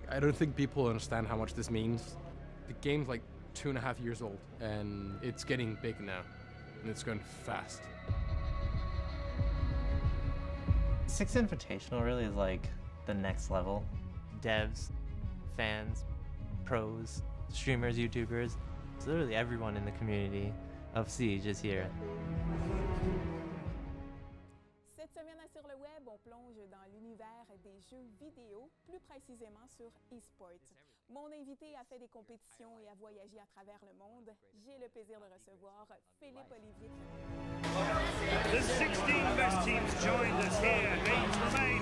I don't think people understand how much this means. The game's like 2.5 years old, and it's getting big now, and it's going fast. Six Invitational really is like the next level. Devs, fans, pros, streamers, YouTubers, it's literally everyone in the community of Siege is here. Cette semaine à Sur le Web, on plonge dans l'univers des jeux vidéo, plus précisément sur eSport. Mon invité a fait des compétitions et a voyagé à travers le monde. J'ai le plaisir de recevoir Philippe Olivier. The 16 best teams joined us here. Names remain.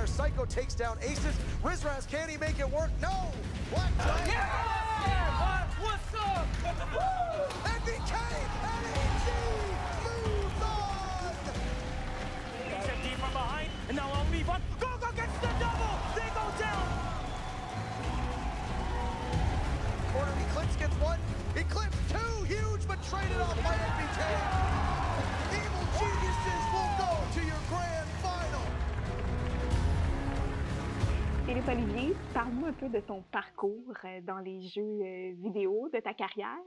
Psycho takes down Aces. Rizraz, can he make it work? No! Black Giant! Yeah! What's up? NBK and AG moves on! HMD from behind, and now on leave on. Gogo gets the double! They go down! Corner Eclipse gets one. Eclipse two! Huge, but traded off by NBK. Evil Geniuses will go to your grand final. Philippe Olivier, parle-moi un peu de ton parcours dans les jeux vidéo, de ta carrière.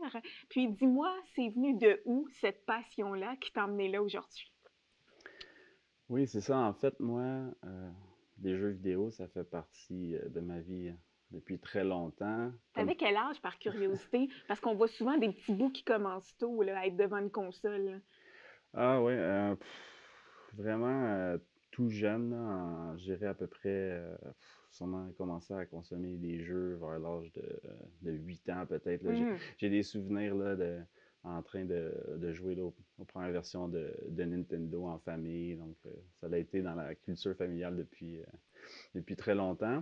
Puis dis-moi, c'est venu de où cette passion-là qui t'a emmené là aujourd'hui? Oui, c'est ça. En fait, moi, les jeux vidéo, ça fait partie de ma vie depuis très longtemps. T'avais quel âge, par curiosité? Parce qu'on voit souvent des petits bouts qui commencent tôt là, à être devant une console. Ah oui, vraiment tout jeune, là, je dirais à peu près, sûrement commencé à consommer des jeux vers l'âge de 8 ans peut-être. Là. J'ai des souvenirs là, en train de jouer là, aux premières versions de Nintendo en famille. Donc ça a été dans la culture familiale depuis très longtemps.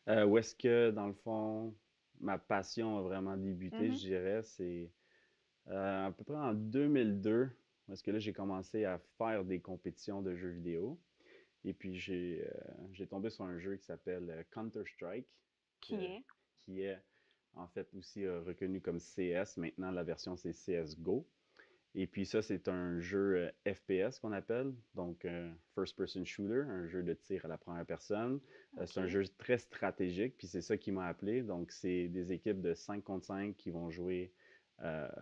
Où est-ce que, dans le fond, ma passion a vraiment débuté, je dirais, c'est à peu près en 2002, parce que là, j'ai commencé à faire des compétitions de jeux vidéo. Et puis, j'ai tombé sur un jeu qui s'appelle Counter-Strike. Qui est, en fait, aussi reconnu comme CS. Maintenant, la version, c'est CSGO. Et puis ça, c'est un jeu FPS qu'on appelle, donc First Person Shooter, un jeu de tir à la première personne. C'est un jeu très stratégique, puis c'est ça qui m'a appelé. Donc, c'est des équipes de 5 contre 5 qui vont jouer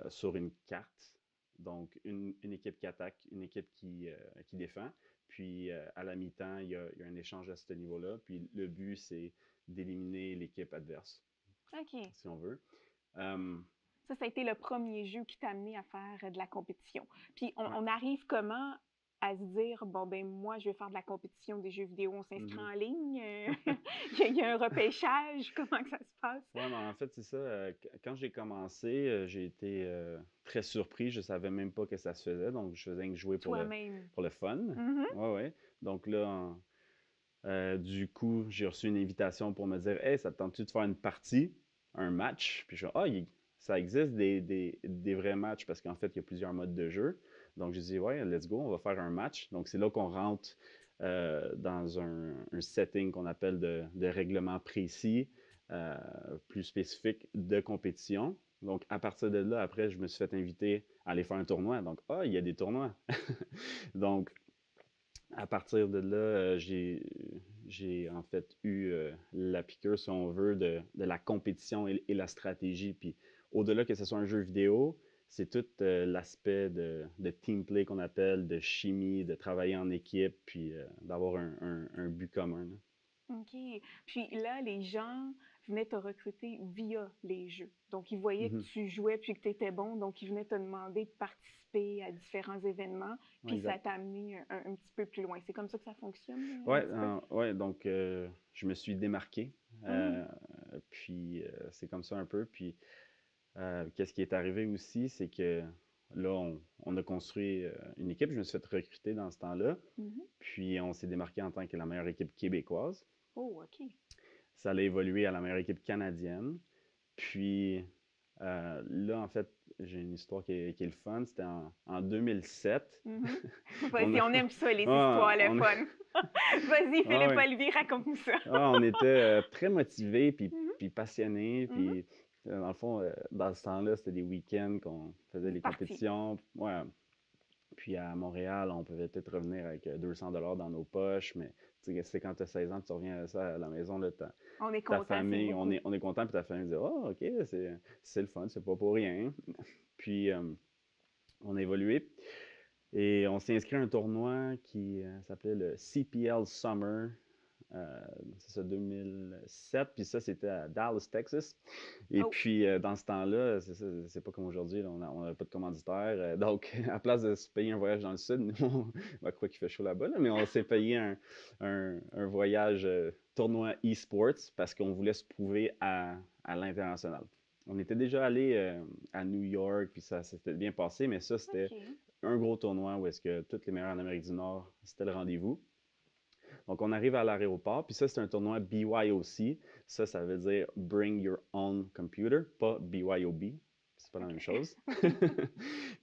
sur une carte. Donc, une équipe qui attaque, une équipe qui défend. Puis, à la mi-temps, il y a un échange à ce niveau-là. Puis, le but, c'est d'éliminer l'équipe adverse, si on veut. Ça a été le premier jeu qui t'a amené à faire de la compétition. Puis, on arrive comment à se dire, bon, ben moi, je vais faire de la compétition des jeux vidéo, on s'inscrit en ligne, il y a un repêchage, comment que ça se passe? Oui, mais en fait, c'est ça. Quand j'ai commencé, j'ai été très surpris. Je ne savais même pas que ça se faisait. Donc, je faisais que jouer pour le fun. Ouais. Donc là, du coup, j'ai reçu une invitation pour me dire, hey, ça te tente-tu de faire une partie, un match? Puis je dis, ça existe des vrais matchs parce qu'en fait, il y a plusieurs modes de jeu. Donc, j'ai dit, ouais, let's go, on va faire un match. Donc, c'est là qu'on rentre dans un setting qu'on appelle de règlement précis, plus spécifique de compétition. Donc, à partir de là, après, je me suis fait inviter à aller faire un tournoi. Donc, il y a des tournois. Donc, à partir de là, j'ai en fait eu la piqûre, si on veut, de la compétition et la stratégie. Puis au-delà que ce soit un jeu vidéo, c'est tout l'aspect de team play qu'on appelle, de chimie, de travailler en équipe, puis d'avoir un but commun. Là. OK. Puis là, les gens venaient te recruter via les jeux. Donc, ils voyaient que tu jouais puis que tu étais bon. Donc, ils venaient te demander de participer à différents événements. Puis ça t'a amené un petit peu plus loin. C'est comme ça que ça fonctionne? Oui. Donc, je me suis démarqué. Puis, c'est comme ça un peu. Puis, qu'est-ce qui est arrivé aussi, c'est que là, on a construit une équipe. Je me suis fait recruter dans ce temps-là. Puis, on s'est démarqué en tant que la meilleure équipe québécoise. Oh, OK. Ça a évolué à la meilleure équipe canadienne. Puis, là, en fait, j'ai une histoire qui est le fun. C'était en 2007. Vas-y, on aime ça, les histoires, le fun. Vas-y, Philippe Olivier, raconte-nous ça. On était très motivés puis passionnés. Puis, dans le fond, dans ce temps-là, c'était des week-ends qu'on faisait les compétitions. Ouais. Puis à Montréal, on pouvait peut-être revenir avec 200 $ dans nos poches, mais c'est quand tu as 16 ans, tu reviens à ça à la maison, là, On est ta content, famille, c'est on beaucoup. est, on est content, puis ta famille dit oh, OK, c'est le fun, c'est pas pour rien. Puis on a évolué et on s'est inscrit à un tournoi qui s'appelait le CPL Summer. C'est ça, 2007, puis ça, c'était à Dallas, Texas. Et Oh. puis, dans ce temps-là, c'est pas comme aujourd'hui, là, on n'avait pas de commanditaire. Donc, à place de se payer un voyage dans le sud, nous, on croit qu'il fait chaud là-bas, là, mais on s'est payé un voyage tournoi e-sports parce qu'on voulait se prouver à l'international. On était déjà allé à New York, puis ça s'était bien passé, mais ça, c'était OK. un gros tournoi où est-ce que tous les meilleurs en Amérique du Nord, c'était le rendez-vous. Donc, on arrive à l'aéroport, puis ça, c'est un tournoi BYOC. Ça veut dire Bring Your Own Computer, pas BYOB. C'est pas la même chose.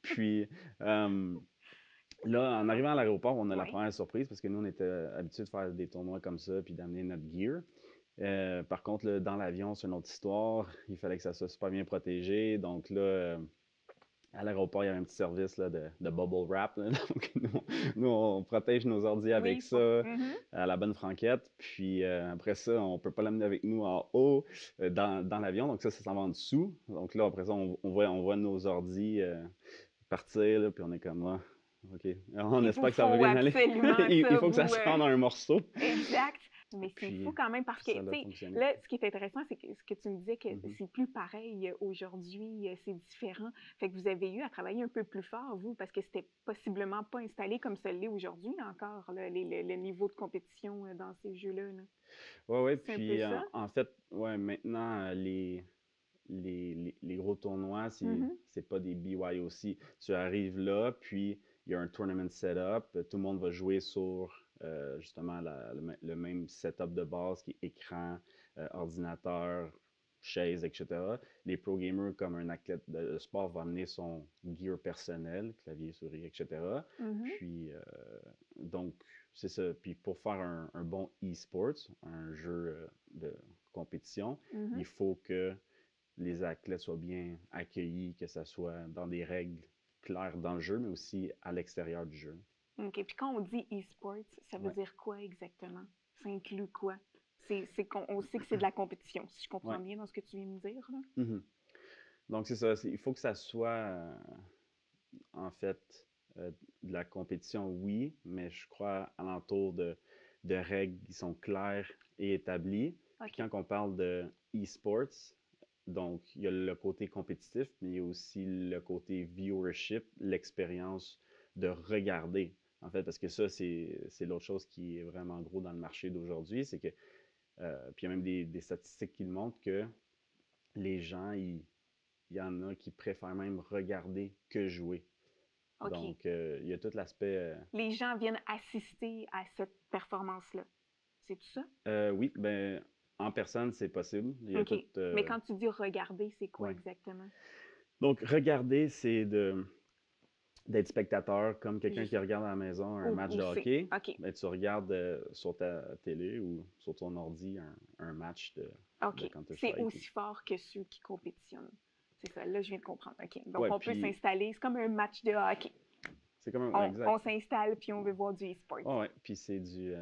Puis, là, en arrivant à l'aéroport, on a la première surprise parce que nous, on était habitués de faire des tournois comme ça, puis d'amener notre gear. Par contre, là, dans l'avion, c'est une autre histoire. Il fallait que ça soit super bien protégé. Donc là, à l'aéroport, il y avait un petit service là, de bubble wrap. Là. Donc, nous, on protège nos ordi avec Oui, ça à la bonne franquette. Puis après ça, on ne peut pas l'amener avec nous en haut dans l'avion. Donc ça s'en va en dessous. Donc là, après ça, on voit nos ordis partir. Là, puis on est comme là. OK. On espère que ça va bien aller. Il faut que ça se rende un morceau. Exact. Mais c'est Puis, fou quand même parce que, ça a tu sais, fonctionné. là, ce qui est intéressant, c'est que ce que tu me disais, que Mhm. c'est plus pareil aujourd'hui, c'est différent. Fait que vous avez eu à travailler un peu plus fort, vous, parce que c'était possiblement pas installé comme ça l'est aujourd'hui encore, là, le niveau de compétition dans ces jeux-là. Là. Oui, C'est un peu puis ça? en fait, ouais, maintenant, les gros tournois, c'est pas des BYOC. Tu arrives là, puis il y a un tournament setup. Tout le monde va jouer sur justement le même setup de base qui est écran, ordinateur, chaise, etc. Les pro gamers, comme un athlète de sport, va amener son gear personnel, clavier, souris, etc. Puis, donc, c'est ça. Puis pour faire un bon e-sports, un jeu de compétition, il faut que les athlètes soient bien accueillis, que ce soit dans des règles claires dans le jeu, mais aussi à l'extérieur du jeu. OK. Puis quand on dit e-sports, ça veut dire quoi exactement? Ça inclut quoi? On sait que c'est de la compétition, si je comprends bien dans ce que tu viens de me dire. Là. Donc, c'est ça. Il faut que ça soit, en fait, de la compétition, oui, mais je crois alentour de règles qui sont claires et établies. Puis quand on parle de e-sports, donc il y a le côté compétitif, mais il y a aussi le côté viewership, l'expérience de regarder. En fait, parce que ça, c'est l'autre chose qui est vraiment gros dans le marché d'aujourd'hui, c'est que, puis il y a même des statistiques qui le montrent que les gens, il y en a qui préfèrent même regarder que jouer. OK. Donc, il y a tout l'aspect... Les gens viennent assister à cette performance-là. C'est tout ça? Oui, ben, en personne, c'est possible. Il y a OK. tout, Mais quand tu dis regarder, c'est quoi exactement? Donc, regarder, c'est d'être spectateur, comme quelqu'un qui regarde à la maison un match de hockey. OK. Ben, tu regardes sur ta télé ou sur ton ordi un match de Counter-Strike. C'est aussi fort que ceux qui compétitionnent. C'est ça, là, je viens de comprendre. OK. Donc, on peut s'installer. C'est comme un match de hockey. C'est comme un... On s'installe, puis on veut voir du e-sport. Oui, puis c'est du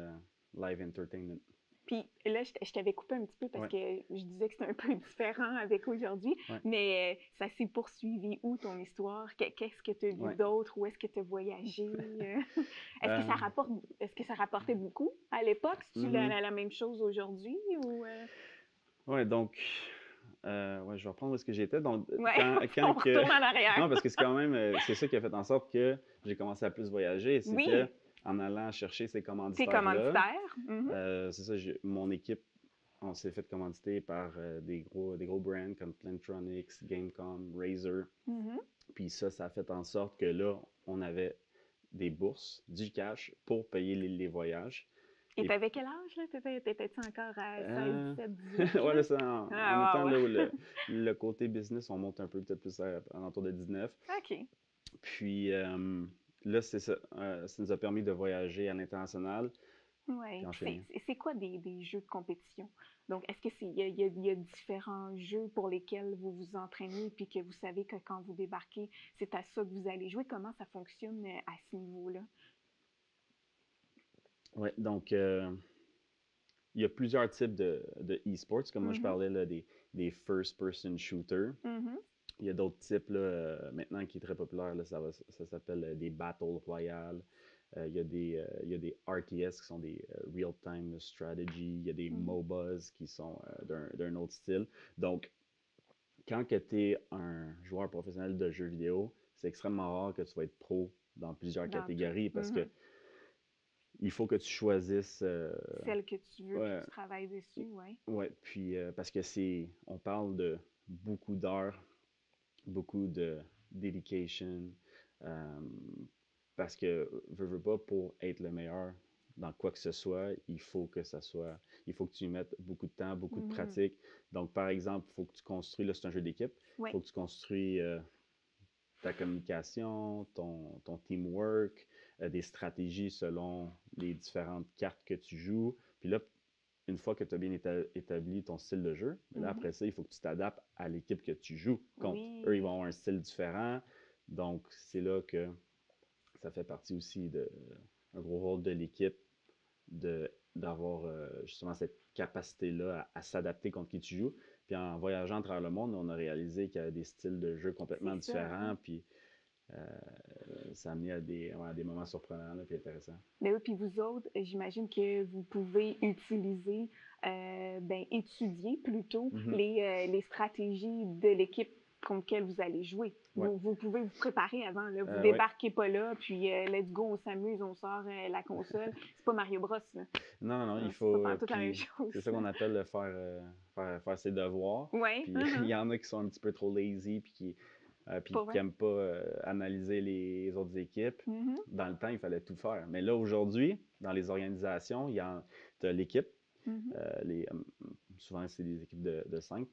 live entertainment. Puis là, je t'avais coupé un petit peu parce que je disais que c'était un peu différent avec aujourd'hui, mais ça s'est poursuivi où ton histoire? Qu'est-ce que tu as vu d'autre? Où est-ce que tu as voyagé? Est-ce que ça rapportait beaucoup à l'époque? C'est-tu la même chose aujourd'hui? Oui, donc, je vais reprendre où est-ce que j'étais. Donc, on retourne en arrière. Non, parce que c'est quand même, c'est ça qui a fait en sorte que j'ai commencé à plus voyager. C'est que en allant chercher ces commanditaires-là. C'est ça, mon équipe, on s'est fait commanditer par des gros brands comme Plantronics, Gamecom, Razer. Puis ça a fait en sorte que là, on avait des bourses, du cash pour payer les voyages. Et t'avais quel âge, là? T'étais-tu encore à 16, 17, 18? Oui, là, en étant là où le côté business, on monte un peu, peut-être plus à l'entour de 19. OK. Puis là, c'est ça. Ça nous a permis de voyager à l'international. puis Ouais. enchaîner. C'est quoi des jeux de compétition? Donc, est-ce que il y a différents jeux pour lesquels vous vous entraînez puis que vous savez que quand vous débarquez, c'est à ça que vous allez jouer? Comment ça fonctionne à ce niveau-là? Ouais, donc il y a plusieurs types de e-sports. Comme moi, je Mhm, parlais là, des first-person shooters. mhm, Il y a d'autres types là, maintenant qui est très populaire. Là, ça s'appelle des Battle Royale. Il y a des RTS qui sont des Real-Time Strategy. Il y a des mhm. MOBAs qui sont d'un autre style. Donc, quand tu es un joueur professionnel de jeux vidéo, c'est extrêmement rare que tu vas être pro dans plusieurs Dans tout. catégories parce que Mhm. il faut que tu choisisses. Celle que tu veux puis Ouais, tu travailles dessus, ouais. ouais, puis parce que on parle de beaucoup d'heures, beaucoup de dedication, euh, parce que, veux pas, pour être le meilleur dans quoi que ce soit, il faut que tu y mettes beaucoup de temps, beaucoup de Mhm. pratique. Donc, par exemple, il faut que tu construis, là, c'est un jeu d'équipe, il Ouais. faut que tu construis ta communication, ton teamwork, des stratégies selon les différentes cartes que tu joues. Puis là, une fois que tu as bien établi ton style de jeu, là, Mhm. après ça, il faut que tu t'adaptes à l'équipe que tu joues contre. Eux, ils Oui. vont avoir un style différent. Donc, c'est là que ça fait partie aussi un gros rôle de l'équipe d'avoir justement cette capacité-là à s'adapter contre qui tu joues. Puis en voyageant à travers le monde, on a réalisé qu'il y avait des styles de jeu complètement C'est ça, hein? différents. Puis euh, ça a amené à des moments surprenants là, puis intéressants. Mais oui, puis vous autres, j'imagine que vous pouvez utiliser, ben, étudier plutôt Mhm. les stratégies de l'équipe contre laquelle vous allez jouer. Ouais. Vous pouvez vous préparer avant, là. Vous Ouais. débarquez pas là, puis let's go, on s'amuse, on sort la console. C'est pas Mario Bros, là. Non, non, il C'est pas faut. pantoute la même Puis chose. c'est ça qu'on appelle faire ses devoirs. Oui, Puis il y en a qui sont un petit peu trop lazy, puis pour qui vrai. n'aiment pas analyser les autres équipes. Mhm, Dans le temps, il fallait tout faire. Mais là, aujourd'hui, dans les organisations, tu as l'équipe. mhm. Souvent, c'est des équipes de 5.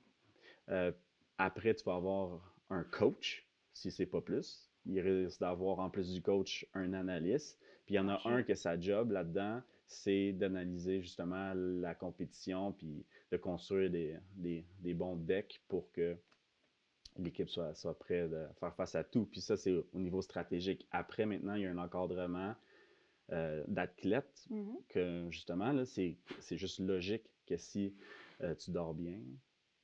Après, tu vas avoir un coach, si c'est pas plus. Il risque d'avoir, en plus du coach, un analyste. Puis il y en a OK. un que sa job là-dedans, c'est d'analyser justement la compétition, puis de construire des bons decks pour que l'équipe soit prête à faire face à tout. Puis ça, c'est au niveau stratégique. Après, maintenant, il y a un encadrement d'athlètes Mhm. que, justement, là, c'est juste logique que si tu dors bien,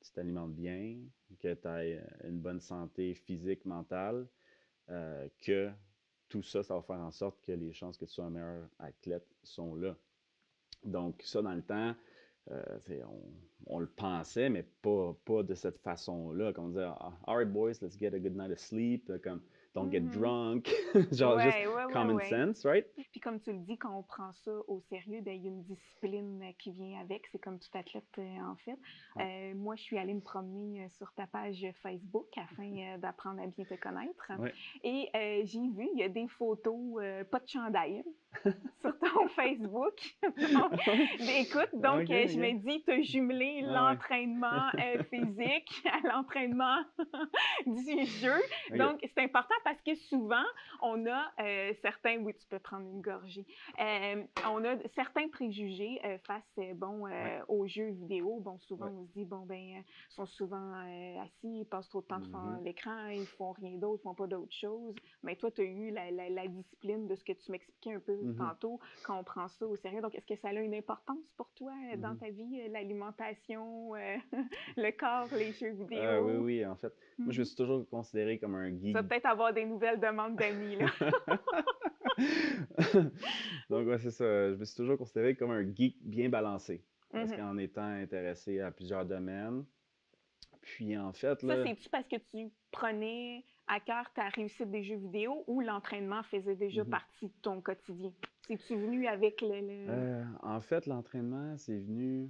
tu t'alimentes bien, que tu as une bonne santé physique, mentale, que tout ça, ça va faire en sorte que les chances que tu sois un meilleur athlète sont là. Donc, ça, dans le temps, on le pensait, mais pas de cette façon-là. Comme on disait, all right, boys, let's get a good night of sleep. Comme, don't get Mhm. drunk. Genre, juste Ouais, ouais, ouais, common ouais. sense, right? Puis comme tu le dis, quand on prend ça au sérieux, ben, il y a une discipline qui vient avec. C'est comme tout athlète, en fait. Ouais. Moi, je suis allée me promener sur ta page Facebook afin d'apprendre à bien te connaître. Ouais. Et j'ai vu, il y a des photos, pas de chandail, sur ton Facebook. Donc, écoute, donc Ok, je me ok. dis, tu as jumelé Ah ouais. l'entraînement physique à l'entraînement du jeu. Ok. Donc, c'est important parce que souvent, on a certains, oui, tu peux prendre une gorgée, on a certains préjugés face, bon, Ouais. aux jeux vidéo. Bon, souvent, Ouais. on se dit, bon, ben, ils sont souvent assis, ils passent trop de temps devant Mhm. l'écran, ils font rien d'autre, ils font pas d'autre chose. Mais toi, tu as eu la discipline de ce que tu m'expliquais un peu Mhm. tantôt quand on prend ça au sérieux. Donc, est-ce que ça a une importance pour toi dans Mhm. ta vie, l'alimentation, le corps, les jeux Oui, vidéo? oui, en fait, moi, je me Mhm. suis toujours considéré comme un Tu geek. vas peut-être avoir des nouvelles demandes d'amis, là. Donc, ouais, c'est ça. Je me suis toujours considéré comme un geek bien balancé. Parce Mhm. qu'en étant intéressé à plusieurs domaines, puis en fait, Ça, là, c'est-tu parce que tu prenais à cœur ta réussite des jeux vidéo ou l'entraînement faisait déjà mhm. partie de ton quotidien? C'est-tu venu avec En fait, l'entraînement, c'est venu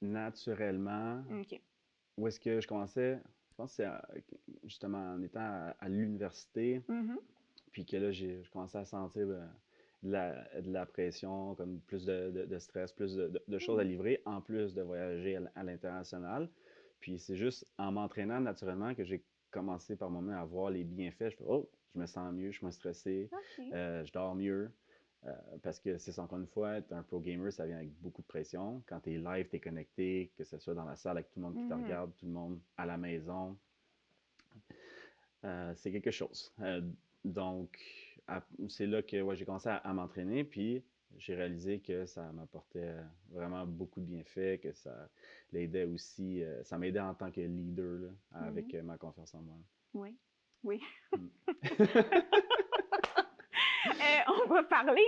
naturellement. OK. Où est-ce que je commençais? Je pense que c'est justement en étant à l'université, Mhm. puis que là, je commençais à sentir de la pression, comme plus de stress, plus de choses à Mhm. livrer, en plus de voyager à l'international. Puis c'est juste en m'entraînant naturellement que j'ai commencé par moment à voir les bienfaits. Je fais, oh, je me sens mieux, je suis moins stressé, OK. je dors mieux. Parce que c'est ça, encore une fois, être un pro gamer, ça vient avec beaucoup de pression. Quand tu es live, tu es connecté, que ce soit dans la salle avec tout le monde qui te regarde, tout le monde à la maison. C'est quelque chose. Donc, c'est là que ouais, j'ai commencé à m'entraîner, puis j'ai réalisé que ça m'apportait vraiment beaucoup de bienfaits, que ça l'aidait aussi, ça m'aidait en tant que leader là, avec ma confiance en moi. Oui, oui. Mm. On va parler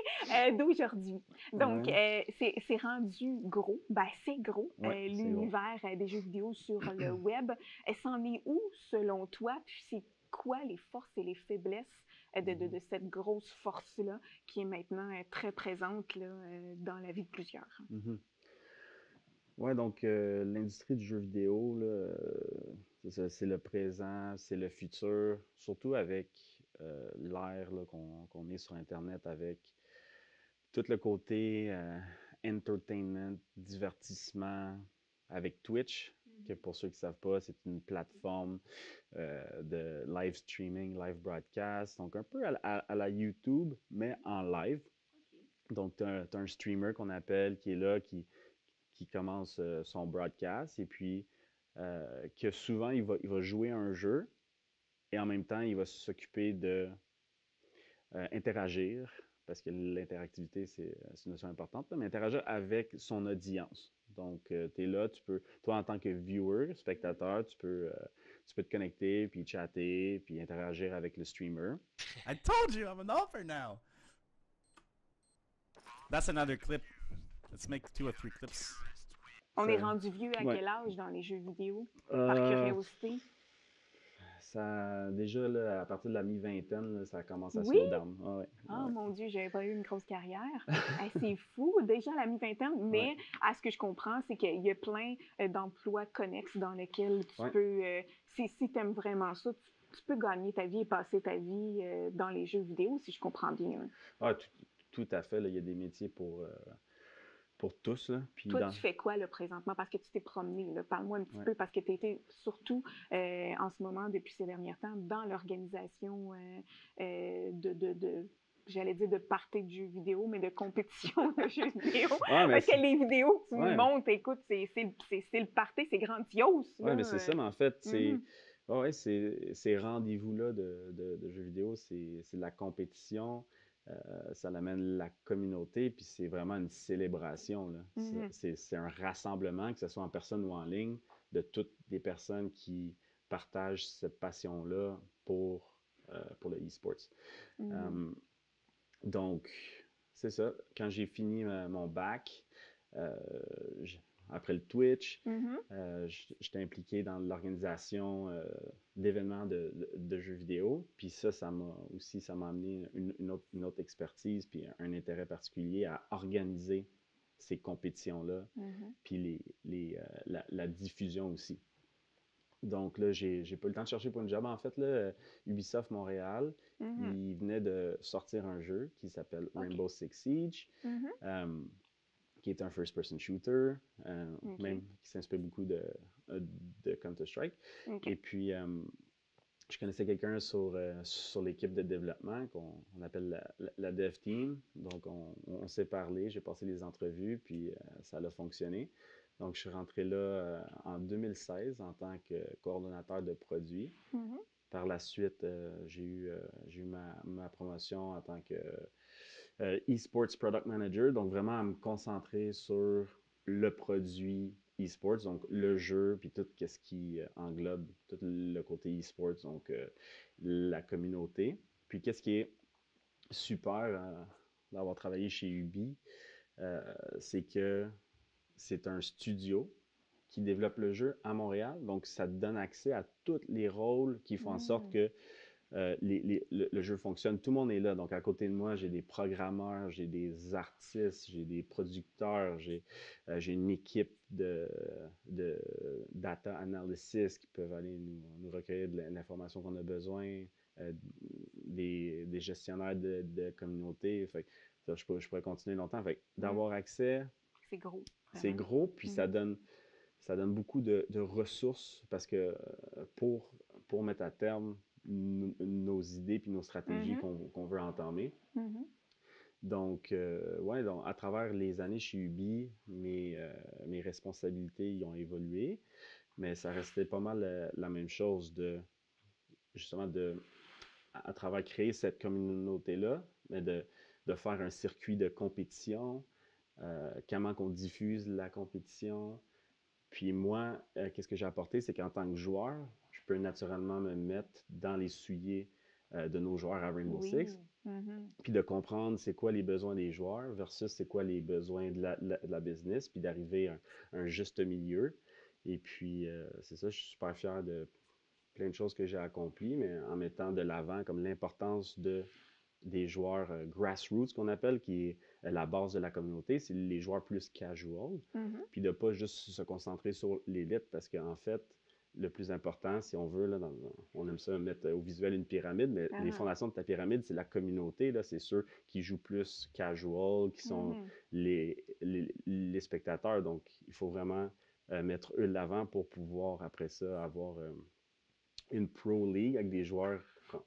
d'aujourd'hui. Donc, Ouais. c'est rendu gros. Ben, c'est gros, Ouais, c'est gros. l'univers des jeux vidéo sur le web. C'en est où, selon toi? Puis c'est quoi les forces et les faiblesses de cette grosse force-là qui est maintenant très présente là, dans la vie de plusieurs? Mhm. Ouais, donc l'industrie du jeu vidéo, là, c'est ça, c'est le présent, c'est le futur, surtout avec l'ère là, qu'on est sur Internet, avec tout le côté entertainment, divertissement, avec Twitch, que pour ceux qui ne savent pas, c'est une plateforme de live streaming, live broadcast, donc un peu à la YouTube, mais en live. Donc, tu as un streamer qu'on appelle qui est là, qui commence son broadcast et puis que souvent il va jouer un jeu et en même temps il va s'occuper de interagir parce que l'interactivité c'est une notion importante, là, mais interagir avec son audience. Donc tu es là, tu peux, toi en tant que viewer, spectateur, tu peux te connecter puis chatter puis interagir avec le streamer. I told you I'm an offer now. That's another clip. Let's make 2 or 3 clips. On est rendu vieux à Ouais. quel âge dans les jeux vidéo, par curiosité? Ça, déjà, là, à partir de la mi-vingtaine, là, ça commence à Oui? slow down. Ah, ouais. Ah, Ouais. mon Dieu, j'avais pas eu une grosse carrière. C'est fou, déjà à la mi-vingtaine, mais Ouais. à ce que je comprends, c'est qu'il y a plein d'emplois connexes dans lesquels tu Ouais. peux, si tu aimes vraiment ça, tu peux gagner ta vie et passer ta vie dans les jeux vidéo, si je comprends bien. Hein. Ah, tout à fait. Là, il y a des métiers pour tous. Là. Puis Toi, tu fais quoi là, présentement? Parce que tu t'es promené. Là. Parle-moi un petit Ouais. peu, parce que tu étais surtout en ce moment, depuis ces derniers temps, dans l'organisation j'allais dire de party de jeux vidéo, mais de compétition de jeux vidéo. Ah, mais Parce que les vidéos que tu Ouais. montes, écoute, c'est le party, c'est grandiose. Oui, mais c'est ça, mais en fait, Mhm. ces rendez-vous-là de jeux vidéo, c'est de la compétition, ça amène la communauté, puis c'est vraiment une célébration. Là. Mhm. C'est un rassemblement, que ce soit en personne ou en ligne, de toutes les personnes qui partagent cette passion-là pour le e-sports. Mhm. Donc, c'est ça. Quand j'ai fini mon bac, euh, après le Twitch, Mhm. j'étais impliqué dans l'organisation d'événements de jeux vidéo. Puis ça m'a amené une autre expertise, puis un intérêt particulier à organiser ces compétitions-là, Mhm. puis la diffusion aussi. Donc là, j'ai pas eu le temps de chercher pour une job. En fait, là, Ubisoft Montréal, Mhm. ils venaient de sortir un jeu qui s'appelle Ok. Rainbow Six Siege, Mhm. qui est un first-person shooter, Ok. même qui s'inspire beaucoup de Counter-Strike. Ok. Et puis, je connaissais quelqu'un sur l'équipe de développement qu'on appelle la Dev Team. Donc, on s'est parlé, j'ai passé les entrevues, puis ça a fonctionné. Donc, je suis rentré là en 2016 en tant que coordonnateur de produits. Mhm. Par la suite, j'ai eu ma promotion en tant que eSports Product Manager, donc vraiment à me concentrer sur le produit eSports, donc le jeu, puis tout ce qui englobe tout le côté eSports, donc la communauté. Puis qu'est-ce qui est super d'avoir travaillé chez Ubi, c'est que c'est un studio qui développe le jeu à Montréal, donc ça te donne accès à tous les rôles qui font en sorte que le jeu fonctionne. Tout le monde est là. Donc, à côté de moi, j'ai des programmeurs, j'ai des artistes, j'ai des producteurs, j'ai une équipe de data analysis qui peuvent aller nous recueillir de l'information qu'on a besoin, des gestionnaires de communauté. Fait que, ça, je pourrais continuer longtemps. Fait que, d'avoir accès, C'est gros. c'est vraiment. gros, puis ça donne beaucoup de ressources parce que pour mettre à terme nos idées puis nos stratégies Mhm. qu'on veut entamer. Mhm. Donc, ouais, donc, à travers les années chez Ubi, mes responsabilités y ont évolué, mais ça restait pas mal la même chose justement, à travers créer cette communauté-là, mais de faire un circuit de compétition, comment qu'on diffuse la compétition. Puis moi, qu'est-ce que j'ai apporté, c'est qu'en tant que joueur, je peux naturellement me mettre dans les souliers de nos joueurs à Rainbow Six, puis de comprendre c'est quoi les besoins des joueurs versus c'est quoi les besoins de la business, puis d'arriver à un juste milieu. Et puis, c'est ça, je suis super fier de plein de choses que j'ai accomplies, mais en mettant de l'avant comme l'importance des joueurs grassroots qu'on appelle, qui est la base de la communauté, c'est les joueurs plus casual, puis de pas juste se concentrer sur l'élite, parce qu'en fait, le plus important, si on veut, là, on aime ça mettre au visuel une pyramide, mais les fondations de ta pyramide, c'est la communauté, là, c'est ceux qui jouent plus casual, qui sont les spectateurs, donc il faut vraiment mettre eux de l'avant pour pouvoir, après ça, avoir une Pro League avec des joueurs,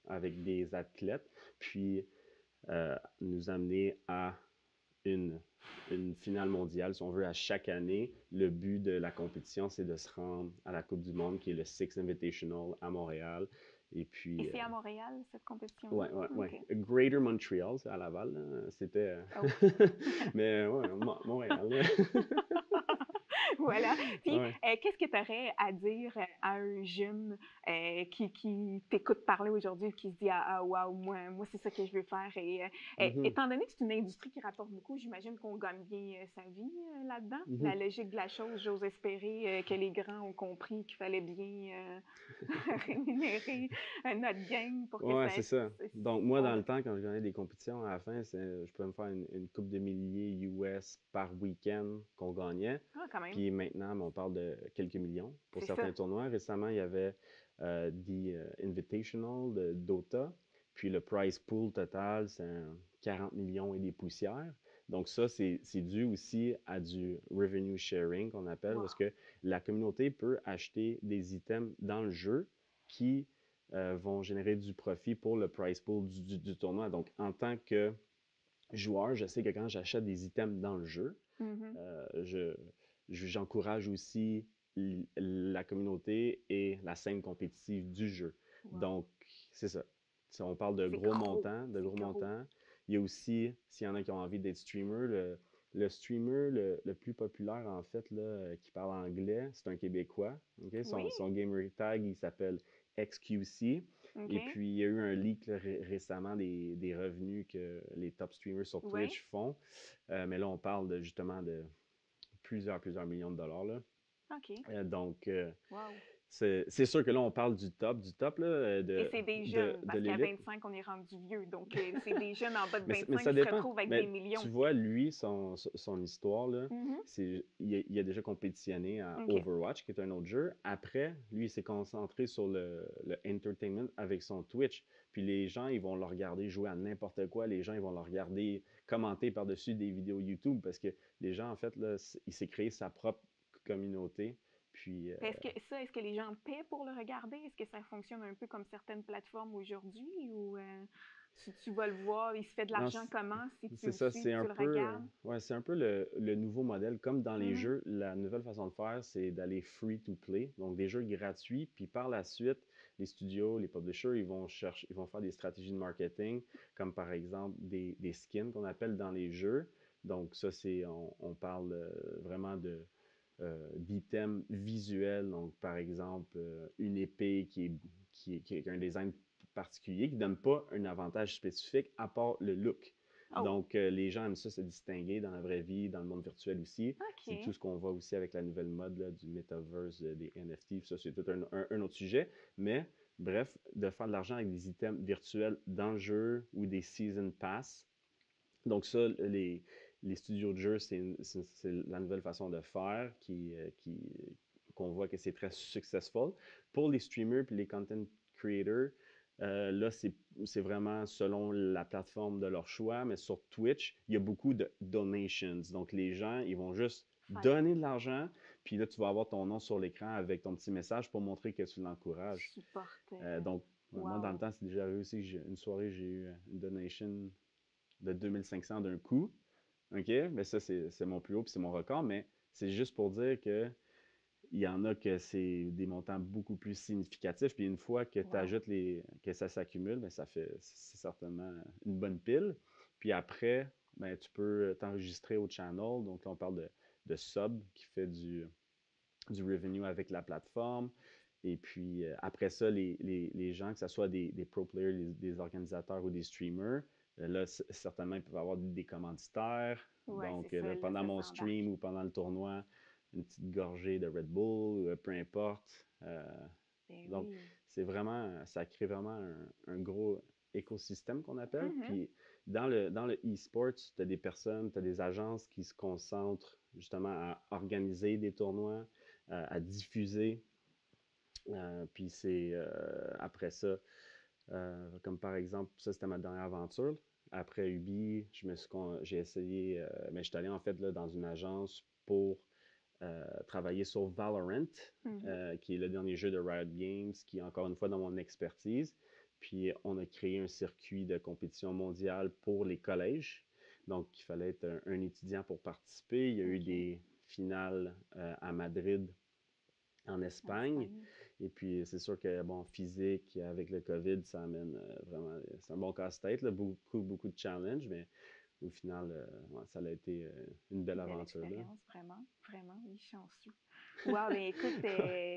avec des athlètes, puis nous amener à une finale mondiale, si on veut, à chaque année. Le but de la compétition, c'est de se rendre à la Coupe du Monde, qui est le Six Invitational à Montréal. Et puis... Et c'est à Montréal, cette compétition? Oui, oui, oui. Greater Montreal, c'est à Laval. C'était... Mais ouais, Montréal. Voilà. Puis, qu'est-ce que tu aurais à dire à un jeune qui t'écoute parler aujourd'hui, qui se dit ah wow, moi c'est ça que je veux faire. Et étant donné que c'est une industrie qui rapporte beaucoup, j'imagine qu'on gagne bien sa vie là-dedans. La logique de la chose, j'ose espérer que les grands ont compris qu'il fallait bien rémunérer notre gang pour que ça... Oui, c'est ça. Donc, moi, dans le temps, quand je gagnais des compétitions, à la fin, je pouvais me faire une coupe de milliers US par week-end qu'on gagnait. Ah, quand même. Puis maintenant, on parle de quelques millions pour certains tournois. Récemment, il y avait The Invitational de Dota. Puis le prize pool total, c'est 40 millions et des poussières. Donc ça, c'est dû aussi à du revenue sharing qu'on appelle, parce que la communauté peut acheter des items dans le jeu qui vont générer du profit pour le prize pool du tournoi. Donc en tant que joueur, je sais que quand j'achète des items dans le jeu, j'encourage aussi la communauté et la scène compétitive du jeu. Donc, c'est ça. Si on parle de gros montants, il y a aussi, s'il y en a qui ont envie d'être streamer, le streamer le plus populaire, en fait, là, qui parle anglais, c'est un Québécois. Okay? Son gamer tag, il s'appelle XQC. Et puis, il y a eu un leak là, récemment des revenus que les top streamers sur Twitch font. Mais là, on parle justement de plusieurs millions de dollars. Là. OK. Donc, c'est sûr que là, on parle du top là. Et c'est des jeunes, parce qu'à 25, on est rendu vieux. Donc, c'est des jeunes en bas de 25 mais ça qui dépend. se retrouvent avec des millions. Tu vois, lui, son histoire, là, il a déjà compétitionné à Overwatch, qui est un autre jeu. Après, lui, il s'est concentré sur le entertainment avec son Twitch. Puis les gens, ils vont le regarder jouer à n'importe quoi. Les gens, ils vont le regarder commenter par-dessus des vidéos YouTube, parce que les gens, en fait, là, il s'est créé sa propre communauté. Puis, est-ce que les gens paient pour le regarder? Est-ce que ça fonctionne un peu comme certaines plateformes aujourd'hui? Ou si tu vas le voir, il se fait de l'argent comment? Si tu le suis, tu le regardes? C'est un peu le nouveau modèle. Comme dans les jeux, la nouvelle façon de faire, c'est d'aller free to play. Donc, des jeux gratuits. Puis par la suite, les studios, les publishers, ils vont faire des stratégies de marketing, comme par exemple des skins qu'on appelle dans les jeux. Donc, ça, on parle vraiment d'items visuels, donc par exemple une épée qui a un design particulier, qui ne donne pas un avantage spécifique à part le look. Donc les gens aiment ça se distinguer dans la vraie vie, dans le monde virtuel aussi. C'est tout ce qu'on voit aussi avec la nouvelle mode là, du metaverse, des NFT, ça c'est tout un autre sujet. Mais bref, de faire de l'argent avec des items virtuels dans le jeu ou des Season Pass. Donc ça, les studios de jeux, c'est la nouvelle façon de faire qu'on voit que c'est très successful. Pour les streamers et les content creators, là, c'est vraiment selon la plateforme de leur choix, mais sur Twitch, il y a beaucoup de donations. Donc, les gens, ils vont juste donner de l'argent, puis là, tu vas avoir ton nom sur l'écran avec ton petit message pour montrer que tu l'encourages. Donc, moi, dans le temps, c'est déjà arrivé aussi, une soirée, j'ai eu une donation de 2500 d'un coup. OK? Mais ça, c'est mon plus haut puis c'est mon record. Mais c'est juste pour dire que il y en a que c'est des montants beaucoup plus significatifs. Puis une fois que tu ajoutes que ça s'accumule, bien, c'est certainement une bonne pile. Puis après, bien, tu peux t'enregistrer au channel. Donc là, on parle de sub qui fait du revenue avec la plateforme. Et puis après ça, les gens, que ce soit des pro players, des organisateurs ou des streamers, là, certainement, ils peuvent avoir des commanditaires. Donc là, pendant mon stream ou pendant le tournoi, une petite gorgée de Red Bull, peu importe. Donc, c'est vraiment, ça crée vraiment un gros écosystème qu'on appelle. Puis, dans le e-sport, tu as des personnes, tu as des agences qui se concentrent justement à organiser des tournois, à diffuser. Puis, c'est après ça, comme par exemple, ça c'était ma dernière aventure. Après Ubi, j'ai essayé, mais je suis allé en fait là, dans une agence pour travailler sur Valorant, qui est le dernier jeu de Riot Games, qui est encore une fois dans mon expertise. Puis on a créé un circuit de compétition mondiale pour les collèges. Donc il fallait être un étudiant pour participer. Il y a eu des finales à Madrid, en Espagne. Et puis c'est sûr que, bon, physique, avec le COVID, ça amène vraiment, c'est un bon casse-tête, là, beaucoup de challenges, mais au final, ça a été une belle aventure. Expérience, vraiment, oui, chanceux. Wow, ben écoute,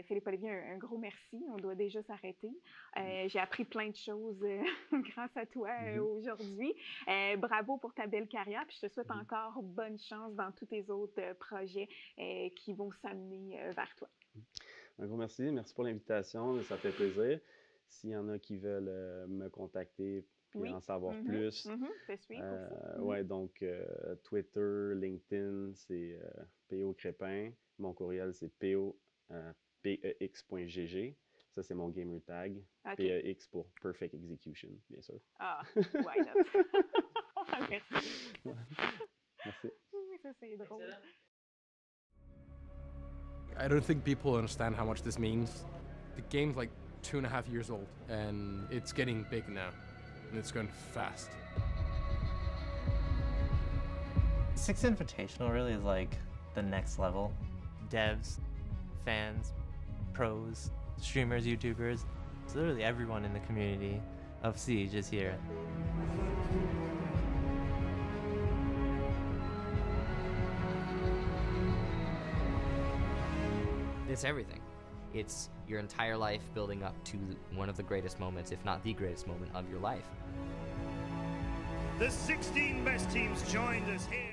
Philippe-Olivier, un gros merci. On doit déjà s'arrêter. J'ai appris plein de choses grâce à toi aujourd'hui. Bravo pour ta belle carrière, puis je te souhaite encore bonne chance dans tous tes autres projets qui vont s'amener vers toi. Un gros merci. Merci pour l'invitation. Ça fait plaisir. S'il y en a qui veulent me contacter puis en savoir plus. Te suivre aussi. Ouais, donc Twitter, LinkedIn, c'est PO Crépin. Mon courriel, c'est pex.gg. Ça, c'est mon gamer tag. PEX pour Perfect Execution, bien sûr. Ah, why not? Merci. Merci. Ça, c'est drôle. I don't think people understand how much this means. The game's like 2.5 years old, and it's getting big now, and it's going fast. Six Invitational really is like the next level. Devs, fans, pros, streamers, YouTubers, so literally everyone in the community of Siege is here. It's everything. It's your entire life building up to one of the greatest moments, if not the greatest moment of your life. The 16 best teams joined us here.